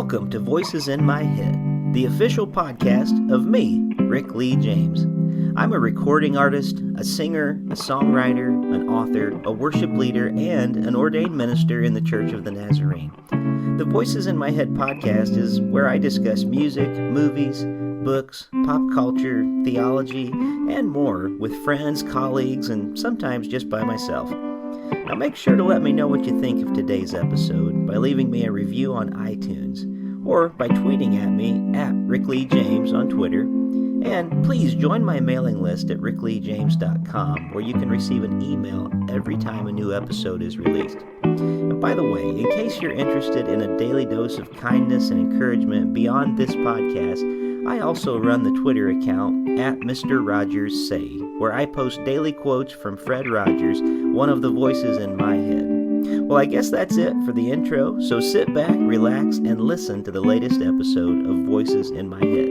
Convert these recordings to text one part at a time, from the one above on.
Welcome to Voices in My Head, the official podcast of me, Rick Lee James. I'm a recording artist, a singer, a songwriter, an author, a worship leader, and an ordained minister in the Church of the Nazarene. The Voices in My Head podcast is where I discuss music, movies, books, pop culture, theology, and more with friends, colleagues, and sometimes just by myself. Now make sure to let me know what you think of today's episode by leaving me a review on iTunes or by tweeting at me at Rick Lee James on Twitter. And please join my mailing list at rickleejames.com where you can receive an email every time a new episode is released. And by the way, in case you're interested in a daily dose of kindness and encouragement beyond this podcast, I also run the Twitter account at Mr. Rogers Say, where I post daily quotes from Fred Rogers, one of the voices in my head. Well, I guess that's it for the intro, so sit back, relax, and listen to the latest episode of Voices in My Head.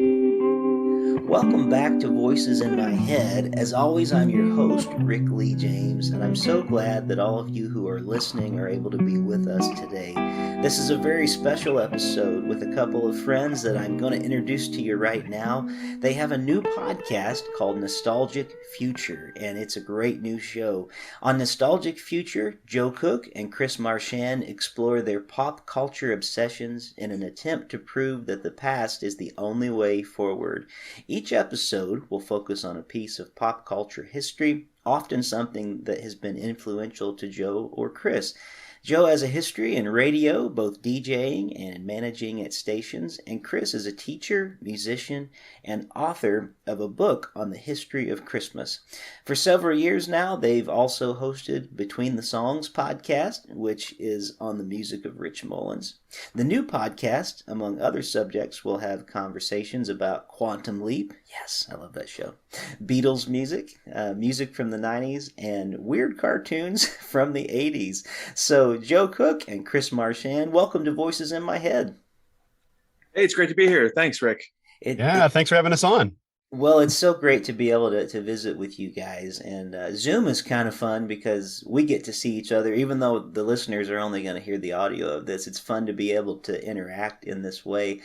Welcome back to Voices in My Head. As always, I'm your host, Rick Lee James, and I'm so glad that all of you who are listening are able to be with us today. This is a very special episode with a couple of friends that I'm going to introduce to you right now. They have a new podcast called Nostalgic Future, and it's a great new show. On Nostalgic Future, Joe Cook and Chris Marchand explore their pop culture obsessions in an attempt to prove that the past is the only way forward. Each episode will focus on a piece of pop culture history, often something that has been influential to Joe or Chris. Joe has a history in radio, both DJing and managing at stations, and Chris is a teacher, musician, and author of a book on the history of Christmas. For several years now, they've also hosted Between the Songs podcast, which is on the music of Rich Mullins. The new podcast, among other subjects, will have conversations about Quantum Leap. Yes, I love that show. Beatles music, music from the 90s, and weird cartoons from the 80s. So Joe Cook and Chris Marchand, welcome to Voices in My Head. Hey, it's great to be here. Thanks, Rick. Thanks for having us on. Well, it's so great to be able to visit with you guys, and Zoom is kind of fun because we get to see each other, even though the listeners are only going to hear the audio of this. It's fun to be able to interact in this way.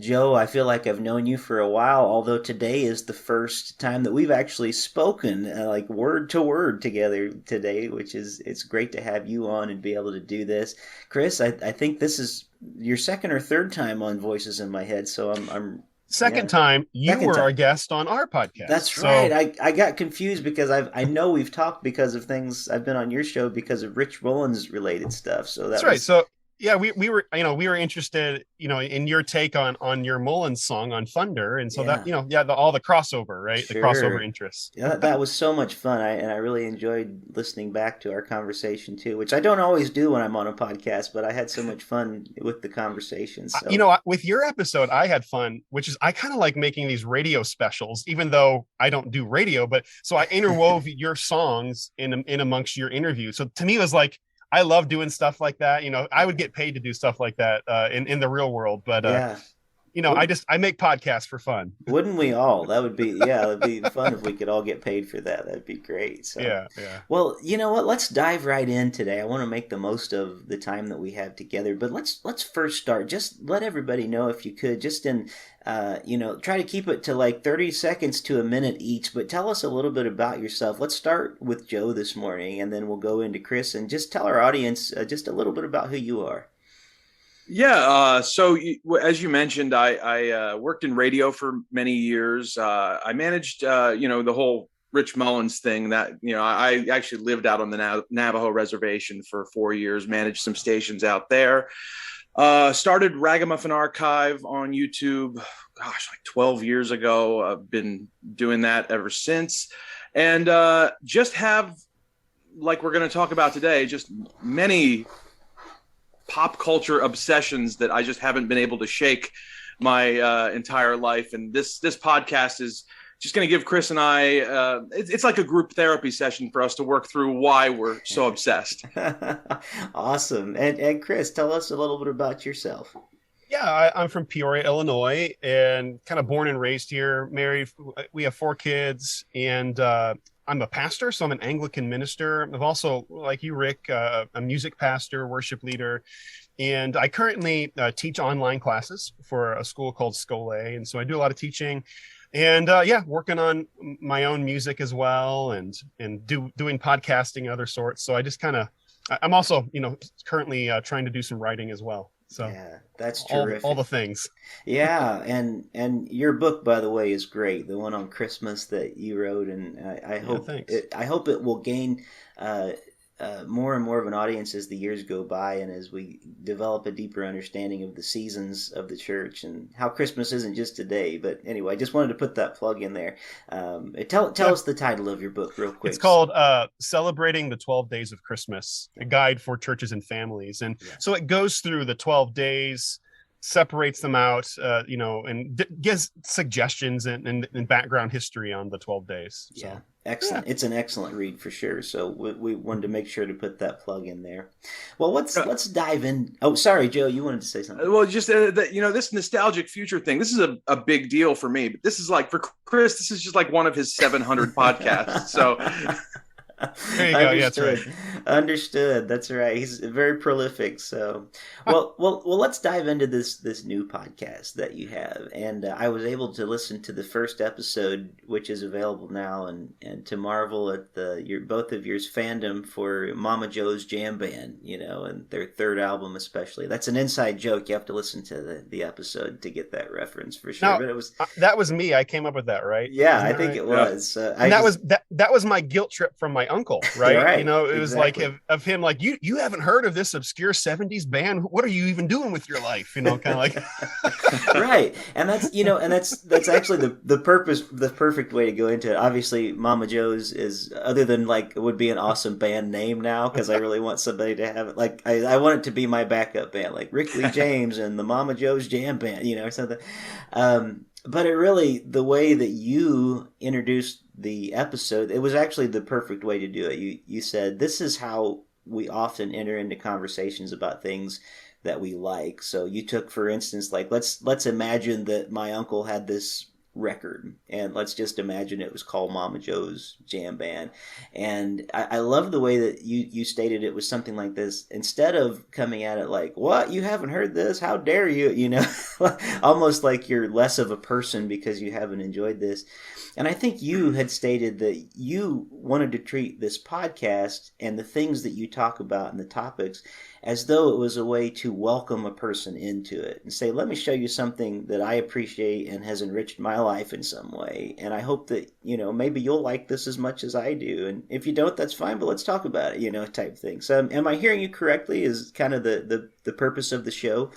Joe, I feel like I've known you for a while, although today is the first time that we've actually spoken like word to word together today, which is, it's great to have you on and be able to do this. Chris, I think this is your second or third time on Voices in My Head, so I'm Second time you were our guest on our podcast. That's right. I got confused because I know we've talked because of things. I've been on your show because of Rich Mullins related stuff. So that's right. So yeah, we were interested, in your take on your Mullins song on Thunder, and so that all the crossover, right? Sure. The crossover interests. Yeah, that was so much fun. I really enjoyed listening back to our conversation too, which I don't always do when I'm on a podcast, but I had so much fun with the conversations. So. With your episode, I had fun, which is I kind of like making these radio specials, even though I don't do radio, but so I interwove your songs in amongst your interview. So to me, it was like, I love doing stuff like that. I would get paid to do stuff like that in the real world, but I make podcasts for fun. Wouldn't we all? That would be, it'd be fun if we could all get paid for that. That'd be great. So, yeah. Well, you know what? Let's dive right in today. I want to make the most of the time that we have together, but let's first start. Just let everybody know, if you could, just in, try to keep it to like 30 seconds to a minute each, but tell us a little bit about yourself. Let's start with Joe this morning, and then we'll go into Chris, and just tell our audience just a little bit about who you are. Yeah. As you mentioned, I worked in radio for many years. I managed, the whole Rich Mullins thing that, I actually lived out on the Navajo reservation for 4 years, managed some stations out there. Started Ragamuffin Archive on YouTube, like 12 years ago. I've been doing that ever since. And just have, like we're going to talk about today, just many pop culture obsessions that I just haven't been able to shake my entire life. And this podcast is just going to give Chris and I, it's like a group therapy session for us to work through why we're so obsessed. Awesome. And Chris, tell us a little bit about yourself. Yeah, I'm from Peoria, Illinois, and kind of born and raised here, married. We have 4 kids, and I'm a pastor, so I'm an Anglican minister. I'm also, like you, Rick, a music pastor, worship leader. And I currently teach online classes for a school called Scole. And so I do a lot of teaching and working on my own music as well and doing podcasting and other sorts. So I just I'm also, currently trying to do some writing as well. So yeah, that's terrific. All the things. Yeah, and your book, by the way, is great. The one on Christmas that you wrote, and I hope I hope it will gain more and more of an audience as the years go by, and as we develop a deeper understanding of the seasons of the church and how Christmas isn't just today. But anyway, I just wanted to put that plug in there. Tell us the title of your book real quick. It's called Celebrating the 12 Days of Christmas, a guide for churches and families. And so it goes through the 12 days, separates them out, and gives suggestions and background history on the 12 days. So. Yeah. Excellent. Yeah. It's an excellent read for sure. So we wanted to make sure to put that plug in there. Well, let's dive in. Oh, sorry, Joe, you wanted to say something. Well, just this nostalgic future thing. This is a big deal for me. But this is like for Chris. This is just like one of his 700 podcasts. So. There you go. Yeah, that's right. Understood. That's right. He's very prolific. So, well, let's dive into this new podcast that you have. And I was able to listen to the first episode, which is available now, and to marvel at both of yours fandom for Mama Joe's Jam Band, and their third album especially. That's an inside joke. You have to listen to the episode to get that reference for sure. Now, but it was that was me. I came up with that, right? Yeah, I think it was. And that was my guilt trip from my uncle, right? Right, it was like of him, like you haven't heard of this obscure 70s band. What are you even doing with your life? Kind of like right. And that's actually the perfect way to go into it. Obviously Mama Joe's is, other than like, it would be an awesome band name now, because I really want somebody to have it. Like I want it to be my backup band, like Rick Lee James and the Mama Joe's Jam Band, or something. But it really, the way that you introduced the episode, it was actually the perfect way to do it. You said, this is how we often enter into conversations about things that we like. So you took, for instance, like, let's imagine that my uncle had this record, and let's just imagine it was called Mama Joe's Jam Band. And I love the way that you stated it was something like this. Instead of coming at it like, what, you haven't heard this? How dare you? Almost like you're less of a person because you haven't enjoyed this. And I think you had stated that you wanted to treat this podcast and the things that you talk about and the topics as though it was a way to welcome a person into it and say, let me show you something that I appreciate and has enriched my life in some way. And I hope that, maybe you'll like this as much as I do. And if you don't, that's fine, but let's talk about it, type thing. So am I hearing you correctly? Is kind of the purpose of the show?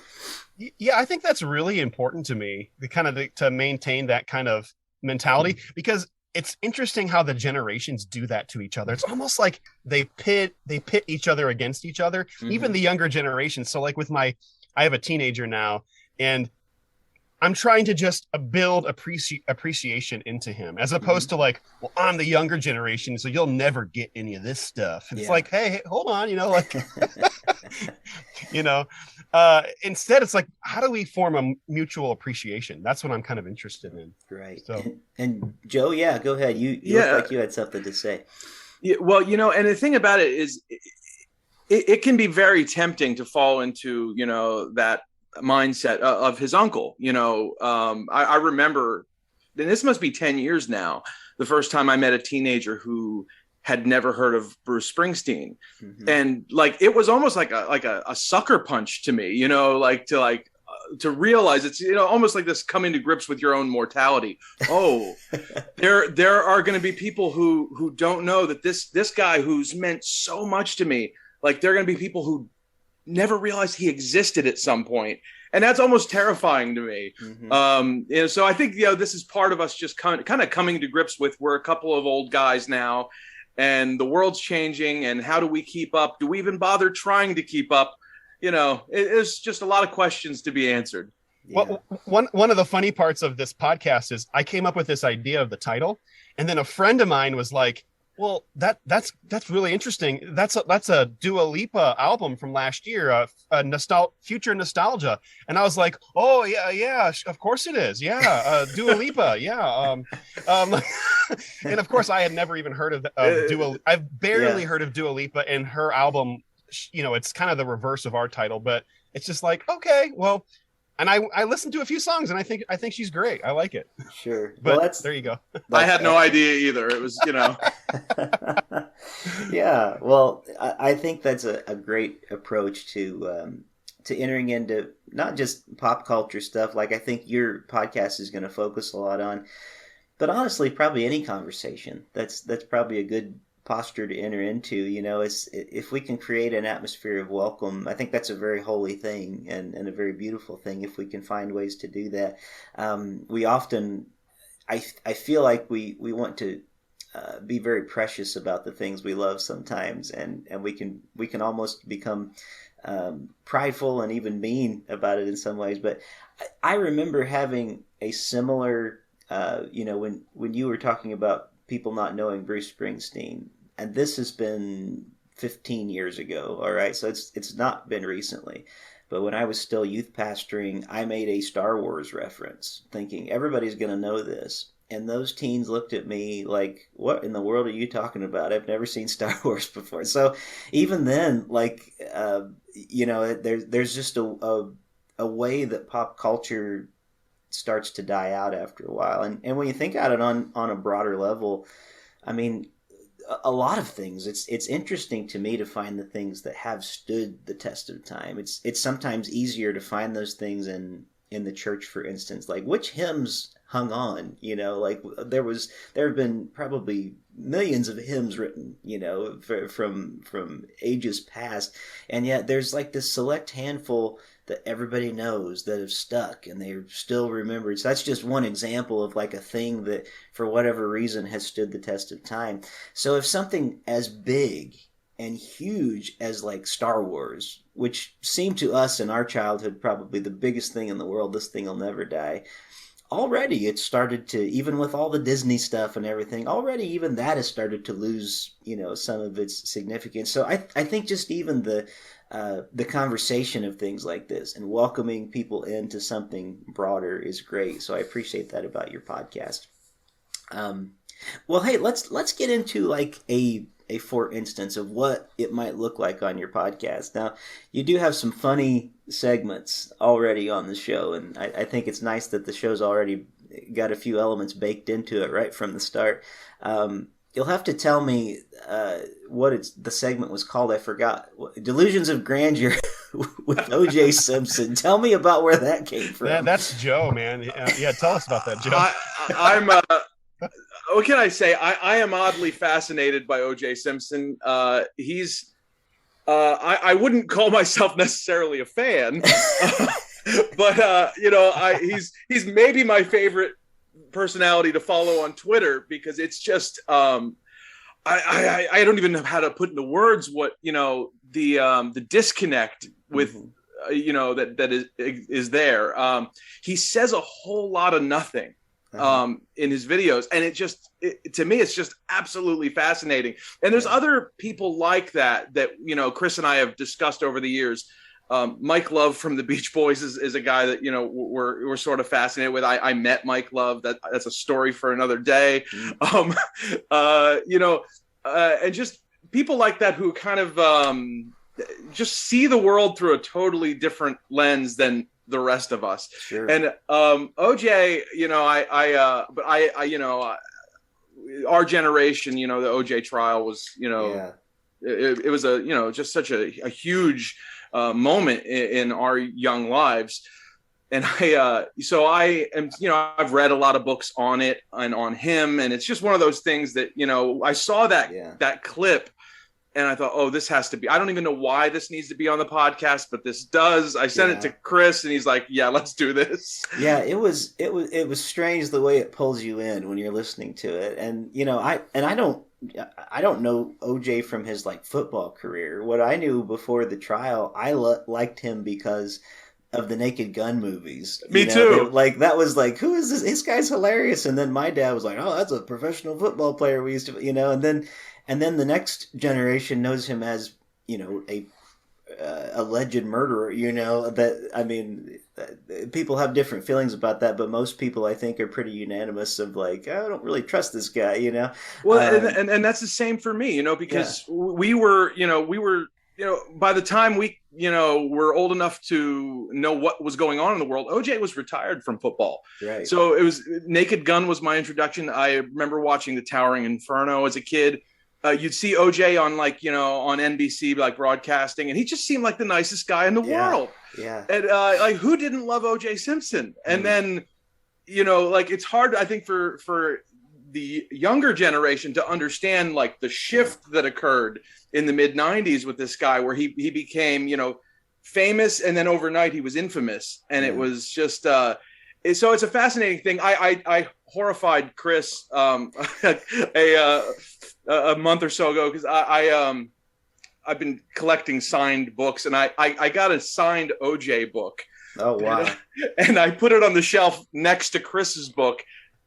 Yeah, I think that's really important to me, to maintain that kind of mentality, because it's interesting how the generations do that to each other. It's almost like they pit each other against each other, even the younger generation. So like I have a teenager now, and I'm trying to just build appreciation into him, as opposed to like, well, I'm the younger generation, so you'll never get any of this stuff. And it's like, hey, hold on, instead it's like, how do we form a mutual appreciation? That's what I'm kind of interested in. Right. So, and Joe, yeah, go ahead. You look like you had something to say. Yeah, well, and the thing about it is it can be very tempting to fall into, that mindset of his uncle. I remember, and this must be 10 years now, the first time I met a teenager who had never heard of Bruce Springsteen. And like, it was almost like a sucker punch to me, to realize it's, almost like this coming to grips with your own mortality. Oh, there are going to be people who don't know that this guy who's meant so much to me, like, there are going to be people who never realized he existed at some point. And that's almost terrifying to me. So I think, this is part of us just kind of coming to grips with, we're a couple of old guys now, and the world's changing, and how do we keep up? Do we even bother trying to keep up? It's just a lot of questions to be answered. Yeah. Well, one of the funny parts of this podcast is I came up with this idea of the title, and then a friend of mine was like, well, that's really interesting. That's a Dua Lipa album from last year, Future Nostalgia. And I was like, oh yeah, of course it is. Yeah, Dua Lipa. Yeah. And of course, I had never even heard of Dua. I've barely heard of Dua Lipa, and her album. It's kind of the reverse of our title, but it's just like, okay, well, and I listened to a few songs and I think she's great. I like it. Sure. But Well, there you go. I had no idea either. It was, Yeah. Well, I think that's a great approach to entering into not just pop culture stuff. Like I think your podcast is going to focus a lot on, but honestly, probably any conversation. That's probably a good posture to enter into. It's, if we can create an atmosphere of welcome, I think that's a very holy thing and a very beautiful thing if we can find ways to do that. We often, I feel like we want to be very precious about the things we love sometimes, and we can almost become prideful and even mean about it in some ways. But I remember having a similar, when you were talking about people not knowing Bruce Springsteen, and this has been 15 years ago. All right, so it's not been recently. But when I was still youth pastoring, I made a Star Wars reference, thinking everybody's going to know this. And those teens looked at me like, what in the world are you talking about? I've never seen Star Wars before. So even then, like, there's just a way that pop culture starts to die out after a while. And when you think about it on a broader level, I mean, a lot of things. It's interesting to me to find the things that have stood the test of time. It's sometimes easier to find those things in the church, for instance, like which hymns hung on, like there have been probably millions of hymns written, from ages past. And yet there's like this select handful that everybody knows that have stuck and they're still remembered. So that's just one example of like a thing that for whatever reason has stood the test of time. So if something as big and huge as like Star Wars, which seemed to us in our childhood probably the biggest thing in the world, this thing will never die, already it started to, even with all the Disney stuff and everything, already even that has started to lose, some of its significance. So I think just even the conversation of things like this and welcoming people into something broader is great. So I appreciate that about your podcast. Well, hey, let's get into like a for instance of what it might look like on your podcast. Now, you do have some funny segments already on the show, and I think it's nice that the show's already got a few elements baked into it right from the start. You'll have to tell me what the segment was called. I forgot. Delusions of Grandeur with O.J. Simpson. Tell me about where that came from. That's Joe, man. Yeah, tell us about that, Joe. I'm what can I say? I am oddly fascinated by O.J. Simpson. He's I wouldn't call myself necessarily a fan, but he's maybe my favorite personality to follow on Twitter, because it's just I don't even know how to put into words what the disconnect with that is there. He says a whole lot of nothing in his videos, and to me it's just absolutely fascinating. And there's other people like that Chris and I have discussed over the years. Mike Love from the Beach Boys is a guy that we're sort of fascinated with. I met Mike Love. That's a story for another day. And just people like that who kind of just see the world through a totally different lens than the rest of us. Sure. And OJ, our generation, the OJ trial was, it was just such a huge moment in our young lives. And I am, I've read a lot of books on it and on him. And it's just one of those things that, I saw that clip and I thought, oh, this has to be, I don't even know why this needs to be on the podcast, but this does. I sent it to Chris and he's like, yeah, let's do this. Yeah, it was strange the way it pulls you in when you're listening to it. And, I don't know OJ from his like football career. What I knew before the trial, I liked him because of the Naked Gun movies. Me too. That was like, who is this? This guy's hilarious. And then my dad was like, oh, that's a professional football player we used to, and then the next generation knows him as, a alleged murderer, people have different feelings about that, but most people I think are pretty unanimous of like, I don't really trust this guy, Well, and that's the same for me, because we were by the time we were old enough to know what was going on in the world, OJ was retired from football. Right. So it was Naked Gun was my introduction. I remember watching The Towering Inferno as a kid. You'd see OJ on on NBC, like broadcasting, and he just seemed like the nicest guy in the world. Yeah. And like, who didn't love OJ Simpson? And then, it's hard, I think, for the younger generation to understand like the shift that occurred in the mid 90s with this guy, where he became, famous, and then overnight he was infamous. And it was just, so it's a fascinating thing. I horrified Chris a month or so ago, because I've been collecting signed books, and I got a signed OJ book. Oh, wow. And I put it on the shelf next to Chris's book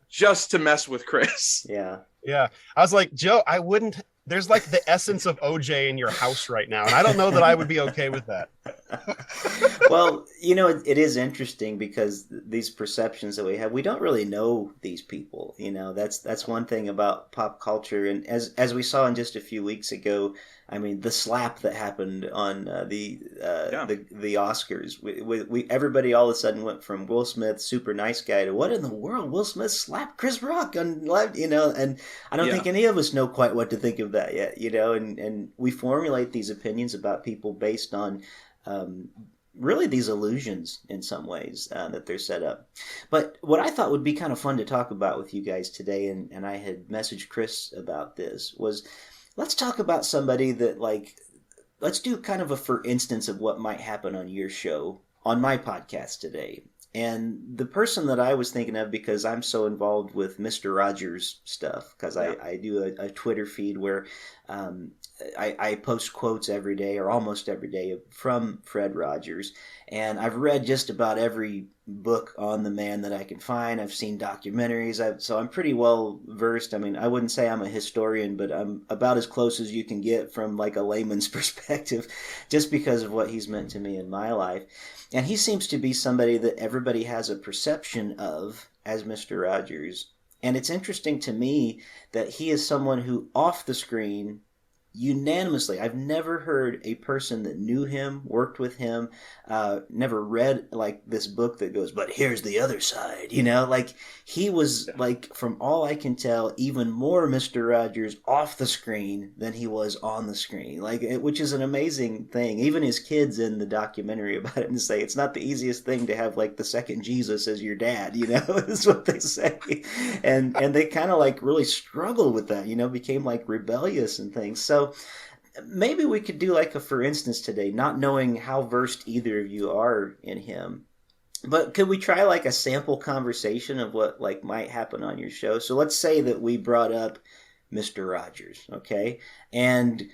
just to mess with Chris. Yeah. Yeah. I was like, Joe, I wouldn't. There's like the essence of OJ in your house right now, and I don't know that I would be okay with that. Well, it is interesting, because these perceptions that we have, we don't really know these people. That's one thing about pop culture. And as we saw in just a few weeks ago, I mean, the slap that happened on the Oscars, we everybody all of a sudden went from Will Smith, super nice guy, to what in the world? Will Smith slapped Chris Rock on live, and I don't think any of us know quite what to think of that yet, and we formulate these opinions about people based on really these illusions in some ways that they're set up. But what I thought would be kind of fun to talk about with you guys today, and I had messaged Chris about this, was let's talk about somebody that, like, let's do kind of a for instance of what might happen on your show, on my podcast today. And the person that I was thinking of, because I'm so involved with Mr. Rogers stuff, because I do a Twitter feed where I post quotes every day, or almost every day, from Fred Rogers. And I've read just about every book on the man that I can find. I've seen documentaries, so I'm pretty well versed. I mean, I wouldn't say I'm a historian, but I'm about as close as you can get from like a layman's perspective, just because of what he's meant to me in my life. And he seems to be somebody that everybody has a perception of as Mr. Rogers. And it's interesting to me that he is someone who, off the screen, unanimously, I've never heard a person that knew him, worked with him, never read like this book that goes, but here's the other side, like he was like, from all I can tell, even more Mr. Rogers off the screen than he was on the screen, which is an amazing thing. Even his kids in the documentary about it and say it's not the easiest thing to have like the second Jesus as your dad, is what they say. And they kind of like really struggle with that, became like rebellious and things. So maybe we could do like a for instance today, not knowing how versed either of you are in him, but could we try like a sample conversation of what like might happen on your show? So let's say that we brought up Mr. Rogers, okay? And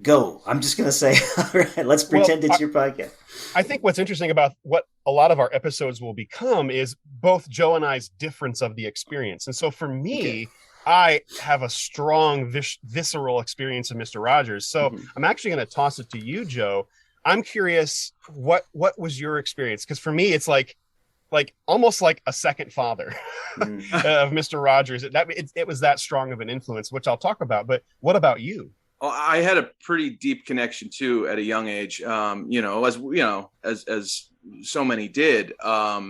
go. I'm just going to say, all right, let's pretend it's your podcast. I think what's interesting about what a lot of our episodes will become is both Joe and I's difference of the experience. And so for me, I have a strong visceral experience of Mr. Rogers. So I'm actually going to toss it to you, Joe. I'm curious, what was your experience? Because for me, it's like almost like a second father of Mr. Rogers. It was that strong of an influence, which I'll talk about. But what about you? I had a pretty deep connection too at a young age. As so many did. But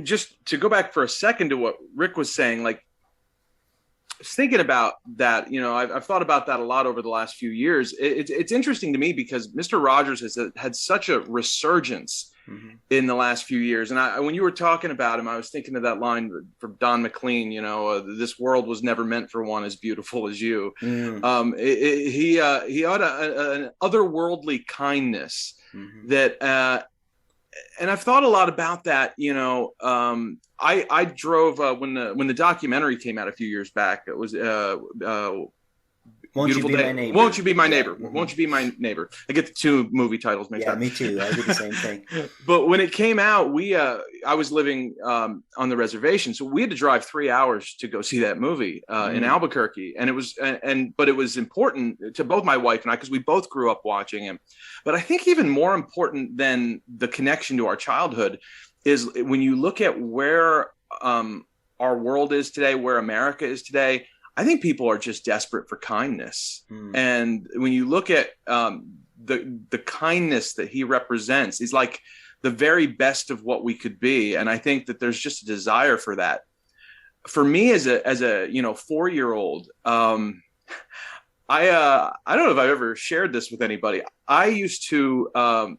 just to go back for a second to what Rick was saying, like, thinking about that, I've thought about that a lot over the last few years. It's interesting to me because Mr. Rogers has had such a resurgence in the last few years. And when you were talking about him, I was thinking of that line from Don McLean, this world was never meant for one as beautiful as you. He had an otherworldly kindness that, and I've thought a lot about that. I drove when the documentary came out a few years back. It was Won't You Be My Neighbor? Won't You Be My Neighbor? Won't You Be My Neighbor? I get the two movie titles mixed up. Yeah, me too. I did the same thing. But when it came out, I was living on the reservation, so we had to drive 3 hours to go see that movie in Albuquerque, and it was but it was important to both my wife and I because we both grew up watching him. But I think even more important than the connection to our childhood is when you look at where our world is today, where America is today. I think people are just desperate for kindness. And when you look at the kindness that he represents. He's like the very best of what we could be. And I think that there's just a desire for that. For me as a 4-year-old, I don't know if I've ever shared this with anybody. I used to, when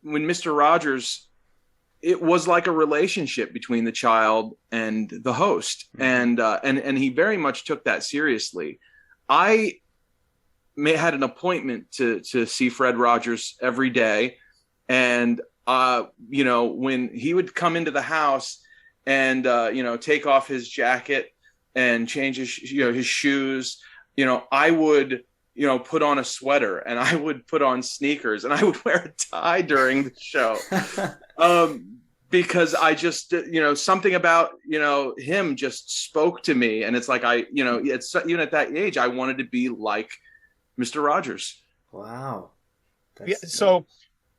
Mr. Rogers, it was like a relationship between the child and the host, and he very much took that seriously. I had an appointment to see Fred Rogers every day, and when he would come into the house and take off his jacket and change his shoes, I would put on a sweater, and I would put on sneakers, and I would wear a tie during the show. Because I just, something about, him just spoke to me. And it's like, it's even at that age, I wanted to be like Mr. Rogers. Wow. So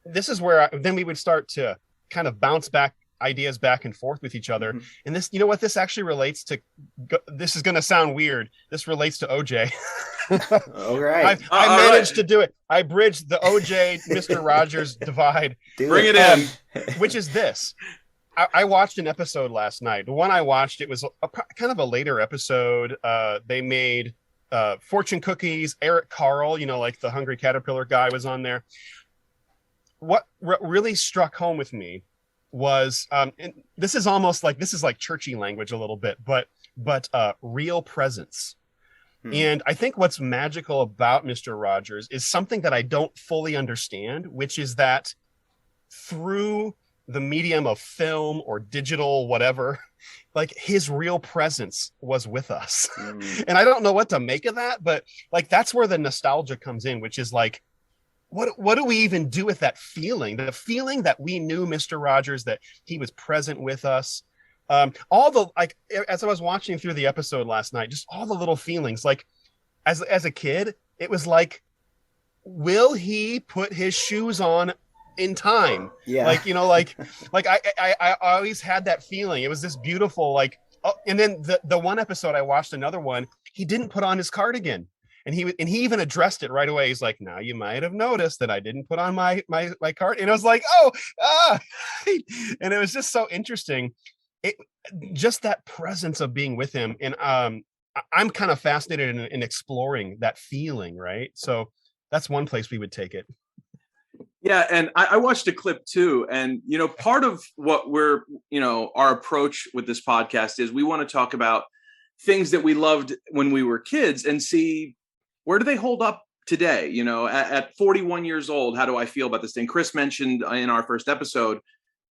this is where then we would start to kind of bounce back ideas back and forth with each other. Mm-hmm. And this, what this actually relates to, this is going to sound weird. This relates to OJ. All right. I managed to do it. I bridged the OJ Mr. Rogers divide. Bring it in. Which is this. I watched an episode last night. The one I watched, it was kind of a later episode. They made fortune cookies. Eric Carle, like the Hungry Caterpillar guy, was on there. What really struck home with me was, and this is almost like, this is like churchy language a little bit, but real presence. And I think what's magical about Mr. Rogers is something that I don't fully understand, which is that through the medium of film or digital, whatever, like his real presence was with us. And I don't know what to make of that, but like, that's where the nostalgia comes in, which is like, what do we even do with that feeling? The feeling that we knew Mr. Rogers, that he was present with us. All the, like, as I was watching through the episode last night, just all the little feelings, like as a kid, it was like, will he put his shoes on in time? Yeah. Like, I always had that feeling. It was this beautiful, like, and then the one episode I watched, another one, he didn't put on his cardigan. And he even addressed it right away. He's like, now you might have noticed that I didn't put on my card. And I was like, and it was just so interesting. Just that presence of being with him. And I'm kind of fascinated in exploring that feeling, right? So that's one place we would take it. Yeah, and I watched a clip too. And, part of what we're, our approach with this podcast is we want to talk about things that we loved when we were kids and see, where do they hold up today? At 41 years old, how do I feel about this thing? Chris mentioned in our first episode,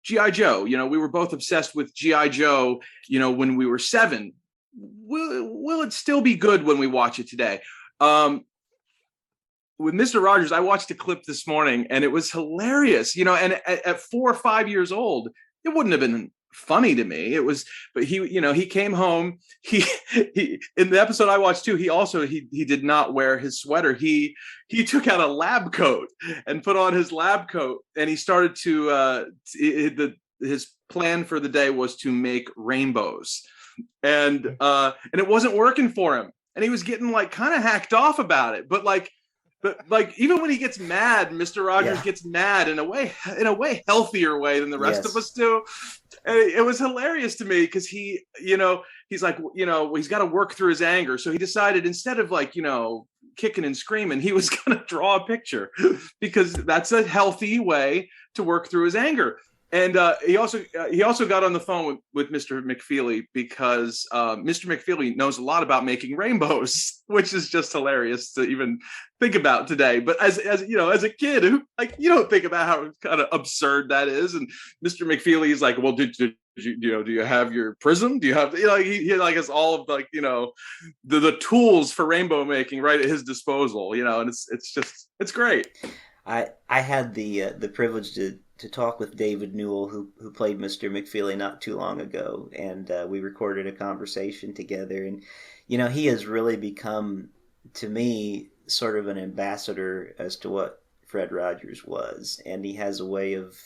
G.I. Joe. We were both obsessed with G.I. Joe, when we were 7. Will it still be good when we watch it today? With Mr. Rogers, I watched a clip this morning and it was hilarious, and at 4 or 5 years old, it wouldn't have been funny to me. It was, but he came home, he in the episode I watched too, he did not wear his sweater. He took out a lab coat and put on his lab coat, and he started to his plan for the day was to make rainbows, and it wasn't working for him, and he was getting like kind of hacked off about it, but even when he gets mad, Mr. Rogers gets mad in a way healthier way than the rest of us do. And it was hilarious to me because he's like, he's got to work through his anger. So he decided, instead of kicking and screaming, he was going to draw a picture because that's a healthy way to work through his anger. And he also got on the phone with Mr. McFeely because Mr. McFeely knows a lot about making rainbows, which is just hilarious to even think about today. But as a kid, who you don't think about how kind of absurd that is. And Mr. McFeely is like, well, do you have your prism? Do you have he has all of the tools for rainbow making right at his disposal. And it's great. I had the privilege to talk with David Newell, who played Mr. McFeely not too long ago, and we recorded a conversation together. And he has really become, to me, sort of an ambassador as to what Fred Rogers was, and he has a way of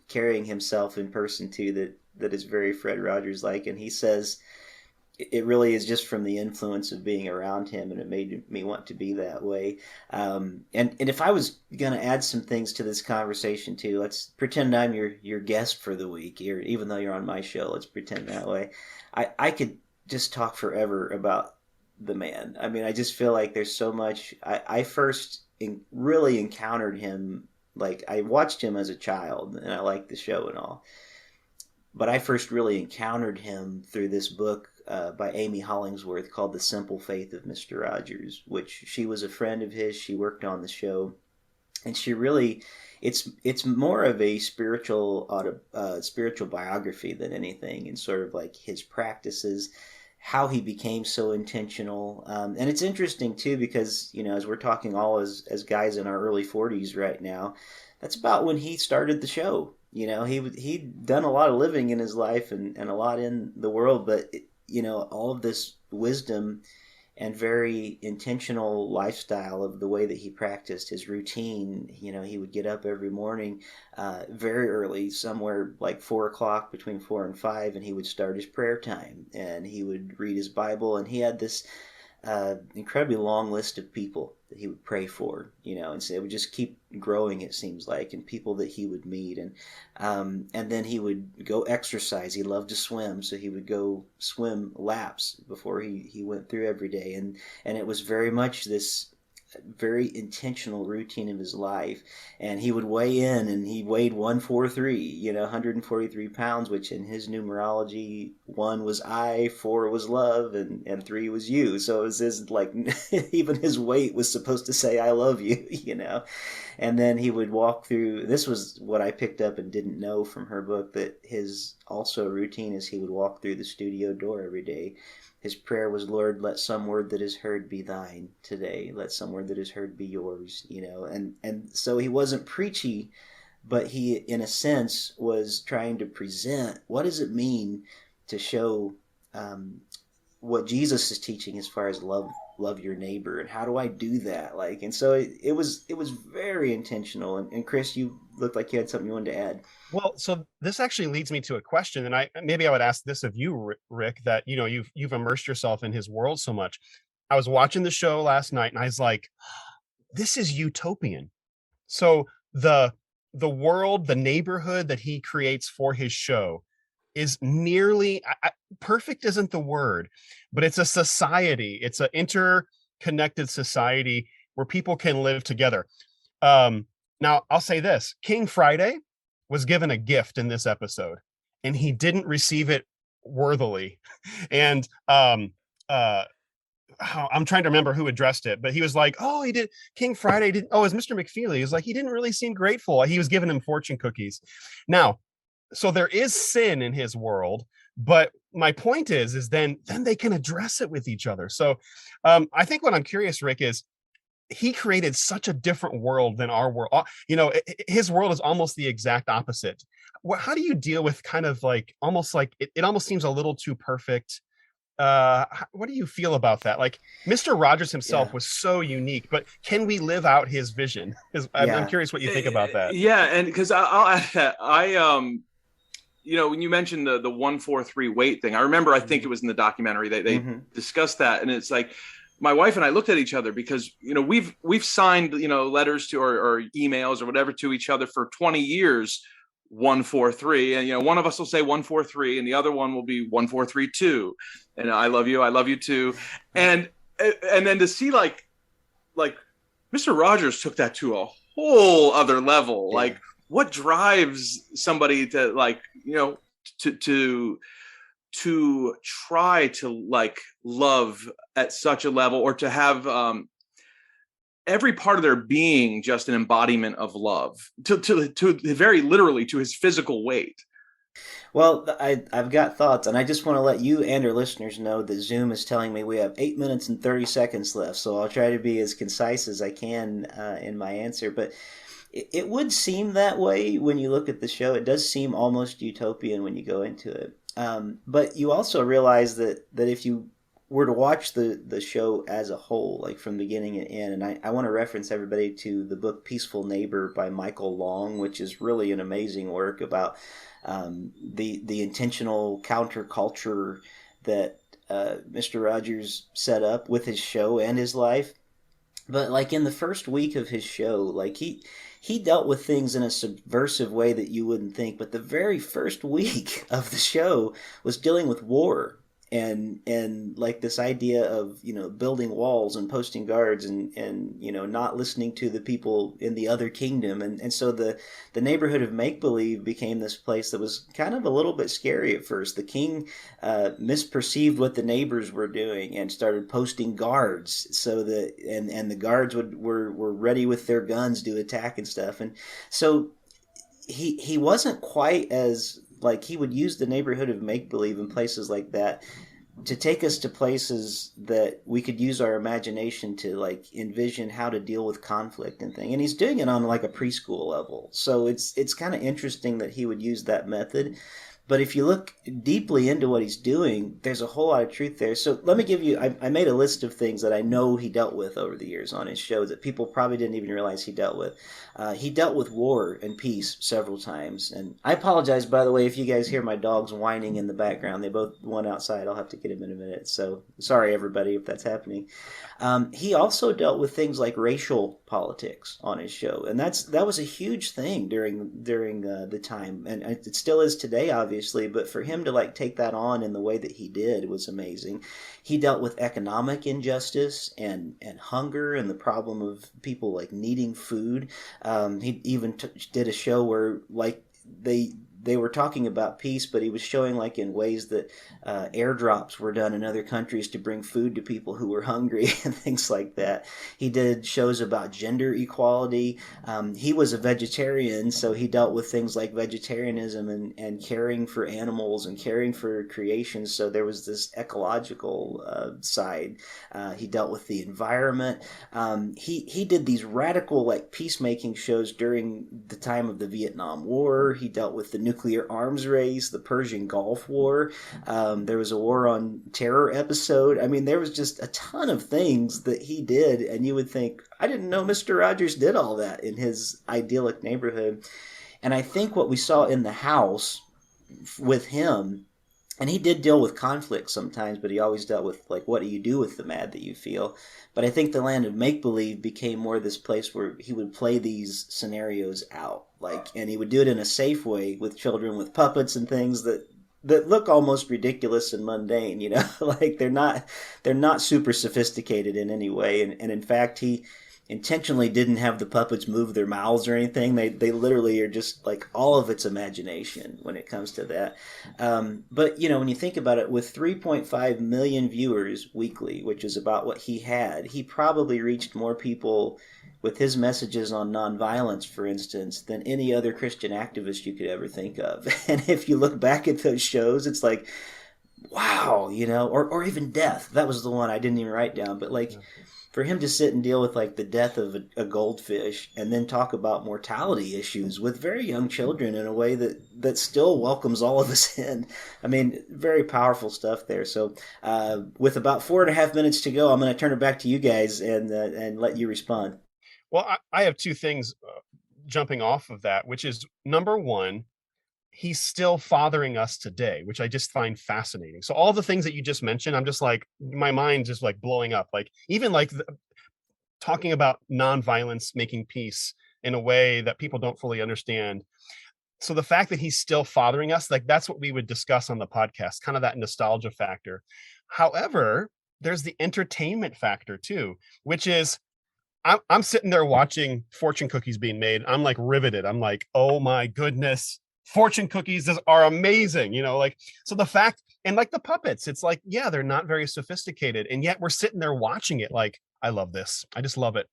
carrying himself in person too that is very Fred Rogers like. And he says it really is just from the influence of being around him, and it made me want to be that way. And if I was going to add some things to this conversation too, let's pretend I'm your guest for the week. Even though you're on my show, let's pretend that way. I could just talk forever about the man. I mean, I just feel like there's so much. I first really encountered him, like I watched him as a child, and I liked the show and all. But I first really encountered him through this book by Amy Hollingsworth called The Simple Faith of Mr. Rogers, which she was a friend of his. She worked on the show, and she really, it's more of a spiritual biography than anything, and sort of like his practices, how he became so intentional. And it's interesting too because, you know, as we're talking all as guys in our early 40s right now, that's about when he started the show. You know, he'd done a lot of living in his life and a lot in the world, but you know, all of this wisdom and very intentional lifestyle of the way that he practiced his routine. You know, he would get up every morning very early, somewhere like 4 o'clock, between 4 and 5, and he would start his prayer time, and he would read his Bible, and he had this incredibly long list of people that he would pray for, you know, and so it would just keep growing, it seems like, and people that he would meet, and then he would go exercise. He loved to swim, so he would go swim laps before he went through every day, and it was very much this very intentional routine of his life. And he would weigh in, and he weighed 143, you know, 143 pounds, which in his numerology, 1 was I, 4 was love, and 3 was you. So it was his, like, even his weight was supposed to say I love you, you know. And then he would walk through, this was what I picked up and didn't know from her book, that his also routine is he would walk through the studio door every day. His prayer was, Lord, let some word that is heard be thine today. Let some word that is heard be yours, you know. And so he wasn't preachy, but he, in a sense, was trying to present what does it mean to show what Jesus is teaching as far as love your neighbor, and how do I do that? Like, and so it was very intentional. And Chris, you looked like you had something you wanted to add. Well, so this actually leads me to a question, and I would ask this of you, Rick, that you know you've immersed yourself in his world so much. I was watching the show last night, and I was like, this is utopian. So the world, the neighborhood that he creates for his show is nearly perfect isn't the word, but it's a society. It's an interconnected society where people can live together. Now, I'll say this: King Friday was given a gift in this episode, and he didn't receive it worthily. And I'm trying to remember who addressed it, but he was like, "Oh, he did. King Friday did. Oh, it was Mr. McFeely. He was like, he didn't really seem grateful. He was giving him fortune cookies." Now, so there is sin in his world, but my point is then they can address it with each other. So I think what I'm curious, Rick, is he created such a different world than our world. You know, his world is almost the exact opposite. How do you deal with kind of like almost like it almost seems a little too perfect? What do you feel about that? Like Mr. Rogers himself was so unique, but can we live out his vision? I'm curious what you think about that. Yeah, and because I'll add that you know, when you mentioned the 143 weight thing, I remember I think it was in the documentary they discussed that, and it's like my wife and I looked at each other because, you know, we've signed, you know, letters to or emails or whatever to each other for 20 years, 143, and you know, one of us will say 143 and the other one will be 1432, and I love you too, and then to see like Mr. Rogers took that to a whole other level. Like, what drives somebody to, like, you know, to try to like love at such a level, or to have every part of their being just an embodiment of love, to very literally to his physical weight. Well, I've got thoughts, and I just want to let you and our listeners know that Zoom is telling me we have 8 minutes and 30 seconds left, so I'll try to be as concise as I can in my answer. But it would seem that way when you look at the show. It does seem almost utopian when you go into it. But you also realize that if you were to watch the show as a whole, like from beginning and end, and I want to reference everybody to the book Peaceful Neighbor by Michael Long, which is really an amazing work about the intentional counterculture that Mr. Rogers set up with his show and his life. But like in the first week of his show, like he dealt with things in a subversive way that you wouldn't think. But the very first week of the show was dealing with war and like this idea of building walls and posting guards and not listening to the people in the other kingdom, and so the neighborhood of make believe became this place that was kind of a little bit scary at first. The king misperceived what the neighbors were doing and started posting guards, so that and the guards were ready with their guns to attack and stuff. And so he wasn't quite as, like, he would use the neighborhood of make believe in places like that to take us to places that we could use our imagination to like envision how to deal with conflict and thing. And he's doing it on like a preschool level. So it's kind of interesting that he would use that method. But if you look deeply into what he's doing, there's a whole lot of truth there. So let me give you, I made a list of things that I know he dealt with over the years on his show that people probably didn't even realize he dealt with. He dealt with war and peace several times. And I apologize, by the way, if you guys hear my dogs whining in the background. They both went outside. I'll have to get them in a minute. So sorry, everybody, if that's happening. He also dealt with things like racial politics on his show. And that was a huge thing during the time. And it still is today, obviously. But for him to like take that on in the way that he did was amazing. He dealt with economic injustice and hunger and the problem of people like needing food. He even did a show where like they were talking about peace, but he was showing like in ways that airdrops were done in other countries to bring food to people who were hungry and things like that. He did shows about gender equality. He was a vegetarian, so he dealt with things like vegetarianism and caring for animals and caring for creation. So there was this ecological side. He dealt with the environment. He did these radical like peacemaking shows during the time of the Vietnam War. He dealt with the nuclear arms race, the Persian Gulf War. There was a War on Terror episode. I mean, there was just a ton of things that he did, and you would think, I didn't know Mr. Rogers did all that in his idyllic neighborhood. And I think what we saw in the house with him, and he did deal with conflict sometimes, but he always dealt with, like, what do you do with the mad that you feel? But I think the land of make-believe became more this place where he would play these scenarios out. Like, and he would do it in a safe way with children with puppets and things that look almost ridiculous and mundane, like they're not super sophisticated in any way. And in fact, he intentionally didn't have the puppets move their mouths or anything. They literally are just like all of its imagination when it comes to that. But when you think about it, with 3.5 million viewers weekly, which is about what he had, he probably reached more people with his messages on nonviolence, for instance, than any other Christian activist you could ever think of. And if you look back at those shows, it's like, wow, or even death. That was the one I didn't even write down. But like, for him to sit and deal with like the death of a goldfish and then talk about mortality issues with very young children in a way that still welcomes all of us in. I mean, very powerful stuff there. So with about 4.5 minutes to go, I'm going to turn it back to you guys and let you respond. Well, I have two things jumping off of that, which is number one, he's still fathering us today, which I just find fascinating. So all the things that you just mentioned, I'm just like, my mind's just like blowing up. Like even like talking about nonviolence, making peace in a way that people don't fully understand. So the fact that he's still fathering us, like that's what we would discuss on the podcast, kind of that nostalgia factor. However, there's the entertainment factor too, which is I'm sitting there watching fortune cookies being made. I'm like riveted. I'm like, oh my goodness, fortune cookies are amazing. Like, so the fact, and like the puppets, it's like, yeah, they're not very sophisticated. And yet we're sitting there watching it. Like, I love this. I just love it.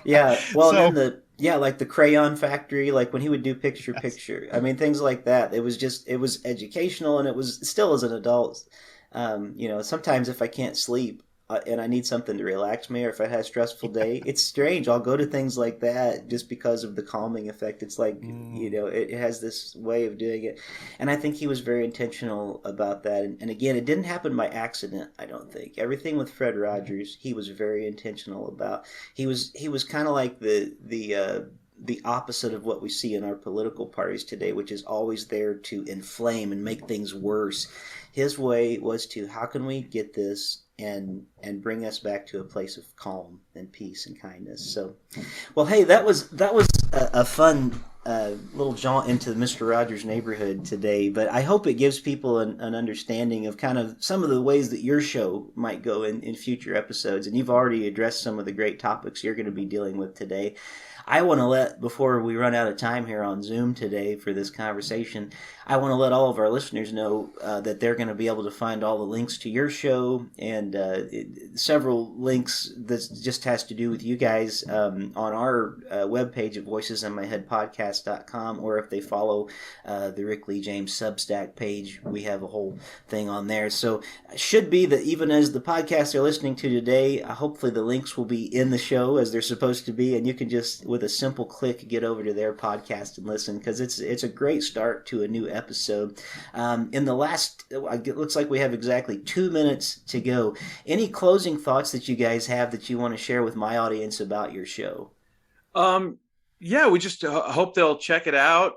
Yeah. Well, so, then like the crayon factory, like when he would do picture, I mean, things like that. It was educational, and it was still as an adult. Sometimes if I can't sleep, and I need something to relax me, or if I had a stressful day, it's strange. I'll go to things like that just because of the calming effect. It's like, it has this way of doing it. And I think he was very intentional about that. And again, it didn't happen by accident, I don't think. Everything with Fred Rogers, he was very intentional about. He was kind of like the the opposite of what we see in our political parties today, which is always there to inflame and make things worse. His way was to, how can we get this and bring us back to a place of calm and peace and kindness. So, well, hey, that was a fun little jaunt into Mr. Rogers' neighborhood today, but I hope it gives people an understanding of kind of some of the ways that your show might go in future episodes. And you've already addressed some of the great topics you're going to be dealing with today. I want to before we run out of time here on Zoom today for this conversation, I want to let all of our listeners know that they're going to be able to find all the links to your show and several links that just has to do with you guys on our webpage at voicesinmyheadpodcast.com, or if they follow the Rick Lee James Substack page, we have a whole thing on there. So it should be that even as the podcast they're listening to today, hopefully the links will be in the show as they're supposed to be, and you can just, with a simple click, get over to their podcast and listen, because it's a great start to a new episode. In the last, it looks like we have exactly 2 minutes to go. Any closing thoughts that you guys have that you want to share with my audience about your show? Yeah, we just hope they'll check it out.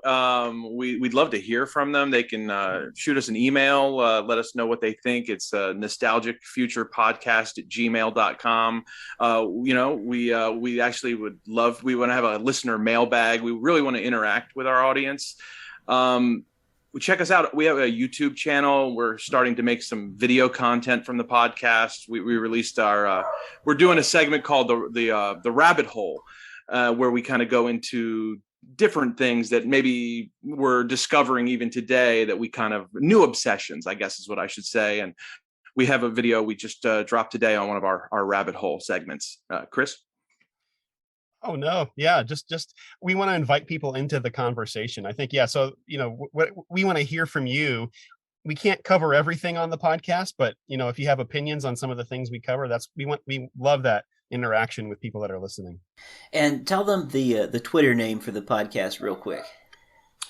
We'd love to hear from them. They can shoot us an email, let us know what they think. It's nostalgicfuturepodcast@gmail.com. We actually would love, we want to have a listener mailbag. We really want to interact with our audience. Check us out. We have a YouTube channel. We're starting to make some video content from the podcast. We released we're doing a segment called the Rabbit Hole, where we kind of go into different things that maybe we're discovering even today, that we kind of new obsessions, I guess is what I should say. And we have a video we just dropped today on one of our Rabbit Hole segments. Chris? Oh, no. Yeah. Just we want to invite people into the conversation. I think, yeah. So, what we want to hear from you. We can't cover everything on the podcast, but, if you have opinions on some of the things we cover, we love that interaction with people that are listening. And tell them the Twitter name for the podcast real quick.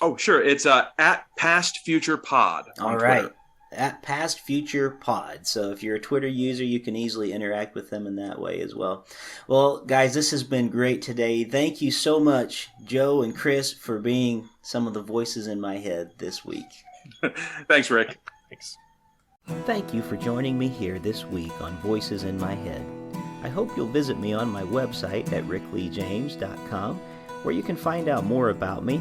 Oh, sure. It's at Past Future Pod. All right. Twitter. At Past Future Pod. So if you're a Twitter user, you can easily interact with them in that way as well. Well, guys, this has been great today. Thank you so much, Joe and Chris, for being some of the voices in my head this week. Thanks, Rick. Thanks. Thank you for joining me here this week on Voices in My Head. I hope you'll visit me on my website at rickleejames.com, where you can find out more about me,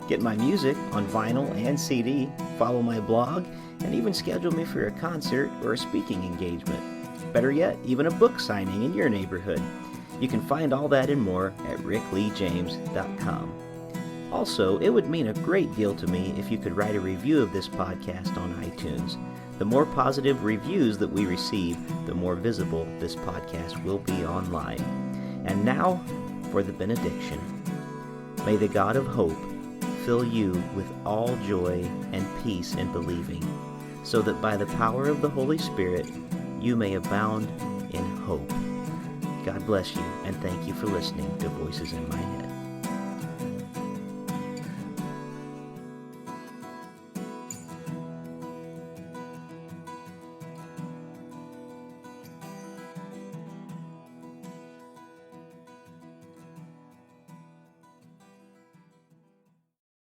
get my music on vinyl and CD, follow my blog, and even schedule me for a concert or a speaking engagement. Better yet, even a book signing in your neighborhood. You can find all that and more at rickleejames.com. Also, it would mean a great deal to me if you could write a review of this podcast on iTunes. The more positive reviews that we receive, the more visible this podcast will be online. And now, for the benediction. May the God of hope fill you with all joy and peace in believing, so that by the power of the Holy Spirit you may abound in hope. God bless you, and thank you for listening to Voices in My Head.